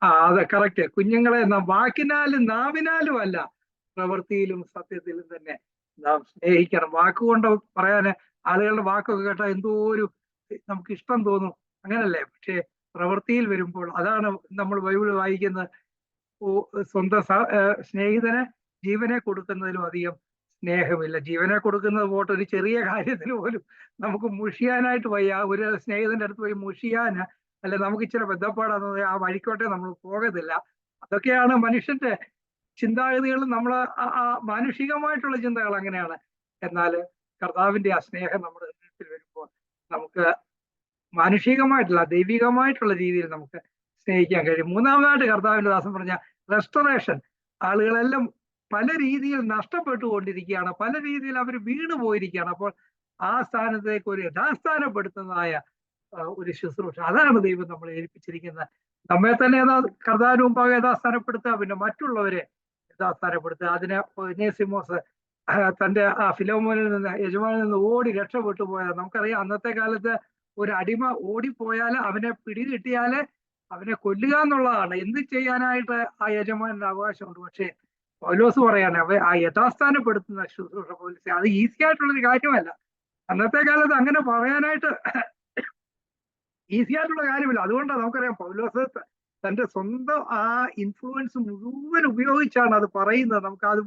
അത് കറക്റ്റ്. കുഞ്ഞുങ്ങളെ നാം വാക്കിനാലും നാവിനാലും അല്ല, പ്രവൃത്തിയിലും സത്യത്തിലും തന്നെ നാം സ്നേഹിക്കണം. വാക്കുകൊണ്ട് പറയാന് ആളുകളുടെ വാക്കൊക്കെ കേട്ടാൽ എന്തോ ഒരു നമുക്ക് ഇഷ്ടം തോന്നും, അങ്ങനല്ലേ? പക്ഷേ പ്രവൃത്തിയിൽ വരുമ്പോൾ അതാണ് നമ്മൾ ബൈബിൾ വായിക്കുന്നത്. സ്വന്തം സ്നേഹിതന് ജീവനെ കൊടുക്കുന്നതിലും അധികം സ്നേഹമില്ല. ജീവനെ കൊടുക്കുന്നത് പോട്ടെ, ഒരു ചെറിയ കാര്യത്തിന് പോലും നമുക്ക് മുഷിയാനായിട്ട് വയ്യ. ഒരു സ്നേഹിതന്റെ അടുത്ത് പോയി മുഷിയാന്, അല്ല നമുക്ക് ഇച്ചിരി ബന്ധപ്പാടാന്ന് ആ വഴിക്കോട്ടെ നമ്മൾ പോകത്തില്ല. അതൊക്കെയാണ് മനുഷ്യന്റെ ചിന്താഗതികൾ. നമ്മൾ മാനുഷികമായിട്ടുള്ള ചിന്തകൾ അങ്ങനെയാണ്. എന്നാൽ കർത്താവിന്റെ ആ സ്നേഹം നമ്മുടെ ഹൃദയത്തിൽ വരുമ്പോൾ നമുക്ക് മാനുഷികമായിട്ടുള്ള ദൈവികമായിട്ടുള്ള രീതിയിൽ നമുക്ക് സ്നേഹിക്കാൻ കഴിയും. മൂന്നാമതായിട്ട് കർത്താവിന്റെ ദാസൻ പറഞ്ഞ റെസ്റ്റോറേഷൻ. ആളുകളെല്ലാം പല രീതിയിൽ നഷ്ടപ്പെട്ടുകൊണ്ടിരിക്കുകയാണ്, പല രീതിയിൽ അവർ വീണു പോയിരിക്കുകയാണ്. അപ്പോൾ ആ സ്ഥാനത്തേക്ക് ഒരു യഥാസ്ഥാനപ്പെടുത്തുന്നതായ ഒരു ശുശ്രൂഷ, അതാണ് ദൈവം നമ്മളെ ഏൽപ്പിച്ചിരിക്കുന്നത്. നമ്മെ തന്നെ കർത്താവിന് മുമ്പാകെ യഥാസ്ഥാനപ്പെടുത്തുക, പിന്നെ മറ്റുള്ളവരെ യഥാസ്ഥാനപ്പെടുത്തുക. അതിന് ഒനേസിമോസ് തന്റെ ആ ഫിലോമോനിൽ നിന്ന്, യജമാനിൽ നിന്ന് ഓടി രക്ഷപ്പെട്ടു പോയത് നമുക്കറിയാം. അന്നത്തെ കാലത്ത് ഒരു അടിമ ഓടിപ്പോയാൽ അവനെ പിടികിട്ടിയാല് അവനെ കൊല്ലുക എന്നുള്ളതാണ്. എന്ത് ചെയ്യാനായിട്ട് ആ യജമാനന്റെ അവകാശമുണ്ട്. പക്ഷേ പൗലോസ് പറയാണ് ആ യഥാസ്ഥാനപ്പെടുത്തുന്ന ശുശ്രൂഷ പോലീസ് അത് ഈസി ആയിട്ടുള്ളൊരു കാര്യമല്ല. അന്നത്തെ കാലത്ത് അങ്ങനെ പറയാനായിട്ട് ഈസി ആയിട്ടുള്ള കാര്യമില്ല. അതുകൊണ്ടാണ് നമുക്കറിയാം പൗലോസ് തന്റെ സ്വന്തം ആ ഇൻഫ്ലുവൻസ് മുഴുവൻ ഉപയോഗിച്ചാണ് അത് പറയുന്നത്. നമുക്ക് അത്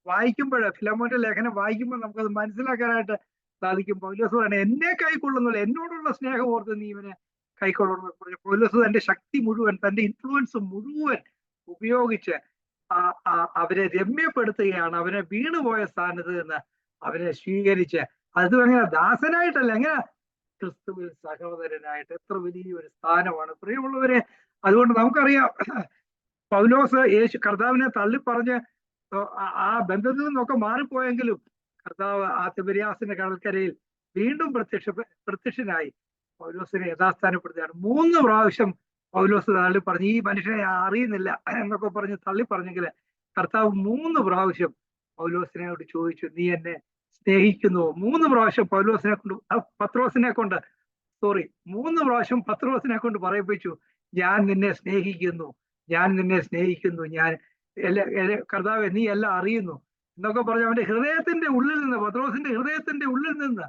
വായിക്കുമ്പോൾ, ഫിലോമോന്റെ ലേഖനം വായിക്കുമ്പോൾ നമുക്കത് മനസ്സിലാക്കാനായിട്ട് സാധിക്കും. പൗലോസ് പറയണേ, എന്നെ കൈക്കൊള്ളുന്നില്ല, എന്നോടുള്ള സ്നേഹം ഓർത്ത് നീ ഇവനെ കൈക്കൊള്ളണം. പൗലോസ് തന്റെ ശക്തി മുഴുവൻ, തന്റെ ഇൻഫ്ലുവൻസ് മുഴുവൻ ഉപയോഗിച്ച് അവരെ രമ്യപ്പെടുത്തുകയാണ്. അവനെ വീണുപോയ സ്ഥാനത്ത് നിന്ന് അവനെ സ്വീകരിച്ച്, അതും എങ്ങനെ ദാസനായിട്ടല്ല, എങ്ങനെ ക്രിസ്തുവിൽ സഹോദരനായിട്ട്. എത്ര വലിയൊരു സ്ഥാനമാണ് പ്രിയമുള്ളവരെ. അതുകൊണ്ട് നമുക്കറിയാം പൗലോസ് കർത്താവിനെ തള്ളിപ്പറഞ്ഞ് ആ ബന്ധത്തിൽ നിന്നൊക്കെ മാറിപ്പോയെങ്കിലും കർത്താവ് ആ തിബരിയാസിന്റെ കടൽക്കരയിൽ വീണ്ടും പ്രത്യക്ഷനായി പൗലോസിനെ യഥാസ്ഥാനപ്പെടുത്തുകയാണ്. 3 പ്രാവശ്യം പൗലോസ് തള്ളി പറഞ്ഞു, ഈ മനുഷ്യനെ അറിയുന്നില്ല എന്നൊക്കെ പറഞ്ഞ് തള്ളി പറഞ്ഞെങ്കിൽ കർത്താവ് 3 പ്രാവശ്യം പൗലോസിനോട് ചോദിച്ചു, നീ എന്നെ സ്നേഹിക്കുന്നുവോ? 3 പ്രാവശ്യം പത്രോസിനെ കൊണ്ട് 3 പ്രാവശ്യം പത്രോസിനെ കൊണ്ട് പറയിപ്പിച്ചു, ഞാൻ നിന്നെ സ്നേഹിക്കുന്നു, ഞാൻ നിന്നെ സ്നേഹിക്കുന്നു, ഞാൻ കർത്താവെ നീ എല്ലാം അറിയുന്നു എന്നൊക്കെ പറഞ്ഞ് അവന്റെ ഹൃദയത്തിന്റെ ഉള്ളിൽ നിന്ന്, പത്രോസിന്റെ ഹൃദയത്തിന്റെ ഉള്ളിൽ നിന്ന്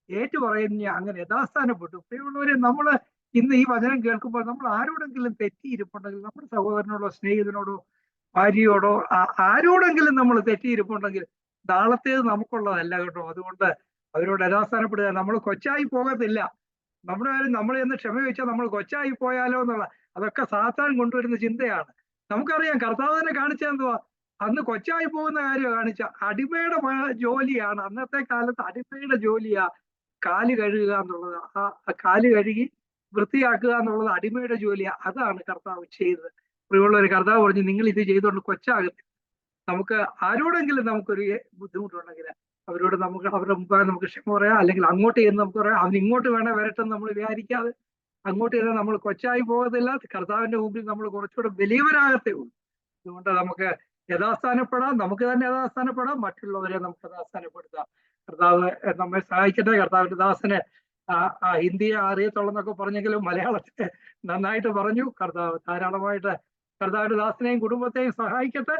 ഏറ്റുപറയുന്ന അങ്ങനെ യഥാസ്ഥാനപ്പെട്ടു. പ്രിയമുള്ളവരെ, നമ്മള് ഇന്ന് ഈ വചനം കേൾക്കുമ്പോൾ നമ്മൾ ആരോടെങ്കിലും തെറ്റിയിരിപ്പുണ്ടെങ്കിൽ, നമ്മുടെ സഹോദരനോടോ സ്നേഹിതനോടോ ഭാര്യയോടോ ആരോടെങ്കിലും നമ്മൾ തെറ്റിയിരിപ്പുണ്ടെങ്കിൽ നാളത്തേത് നമുക്കുള്ളതല്ല കേട്ടോ. അതുകൊണ്ട് അവരോട് യഥാസ്ഥാനപ്പെടുക. നമ്മൾ കൊച്ചായി പോകത്തില്ല. നമ്മുടെ കാര്യം നമ്മൾ എന്ന് ക്ഷമ വെച്ചാൽ നമ്മൾ കൊച്ചായി പോയാലോ എന്നുള്ള അതൊക്കെ സാത്താൻ കൊണ്ടുവരുന്ന ചിന്തയാണ്. നമുക്കറിയാം കർത്താവ് തന്നെ കാണിച്ചത് എന്തുവാ? അന്ന് കൊച്ചായി പോകുന്ന കാര്യം കാണിച്ച അടിമയുടെ ജോലിയാണ്. അന്നത്തെ കാലത്ത് അടിമയുടെ ജോലിയാ കാല് കഴുകുക എന്നുള്ളത്. ആ കാല് കഴുകി വൃത്തിയാക്കുക എന്നുള്ളത് അടിമയുടെ ജോലിയാ. അതാണ് കർത്താവ് ചെയ്തത്. പ്രിയമുള്ളവർ, കർത്താവ് പറഞ്ഞു, നിങ്ങൾ ഇത് ചെയ്തുകൊണ്ട് കൊച്ചാകത്തില്ല. നമുക്ക് ആരോടെങ്കിലും നമുക്കൊരു ബുദ്ധിമുട്ടുണ്ടെങ്കിൽ അവരോട് അവരുടെ മുമ്പാകെ നമുക്ക് ക്ഷമ പറയാം. അല്ലെങ്കിൽ അങ്ങോട്ട് ചെന്ന് നമുക്ക് പറയാം, അവൻ ഇങ്ങോട്ട് വേണേ വരട്ടെന്ന് നമ്മൾ വിചാരിക്കാതെ അങ്ങോട്ട് ചെന്നാൽ നമ്മൾ കൊച്ചായി പോകത്തില്ല. കർത്താവിന്റെ മുമ്പിൽ നമ്മൾ കുറച്ചുകൂടെ വലിയവരാകത്തേ ഉള്ളൂ. അതുകൊണ്ട് നമുക്ക് യഥാസ്ഥാനപ്പെടാം, നമുക്ക് തന്നെ യഥാസ്ഥാനപ്പെടാം, മറ്റുള്ളവരെ നമുക്ക് യഥാസ്ഥാനപ്പെടുത്താം. കർത്താവ് നമ്മെ സഹായിക്കട്ടെ. കർത്താവിന്റെ ദാസനെ ഹിന്ദിയെ അറിയത്തുള്ളെന്നൊക്കെ പറഞ്ഞെങ്കിലും മലയാളത്തെ നന്നായിട്ട് പറഞ്ഞു. കർത്താവ് ധാരാളമായിട്ട് കർത്താവിന്റെ ദാസനെയും കുടുംബത്തെയും സഹായിക്കട്ടെ.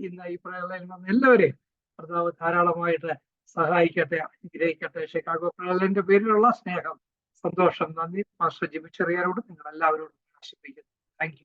ഇന്ന് ഈ പ്രളയം വന്ന എല്ലാവരെയും കർത്താവ് ധാരാളമായിട്ട് സഹായിക്കട്ടെ, അനുഗ്രഹിക്കട്ടെ. ഷിക്കാഗോ പ്രളയന്റെ പേരിലുള്ള സ്നേഹം, സന്തോഷം, നന്ദി പാസ്റ്റർ ജിബി ചെറിയാരോട് നിങ്ങൾ എല്ലാവരോടും ആശംസിക്കുന്നു. Thank you.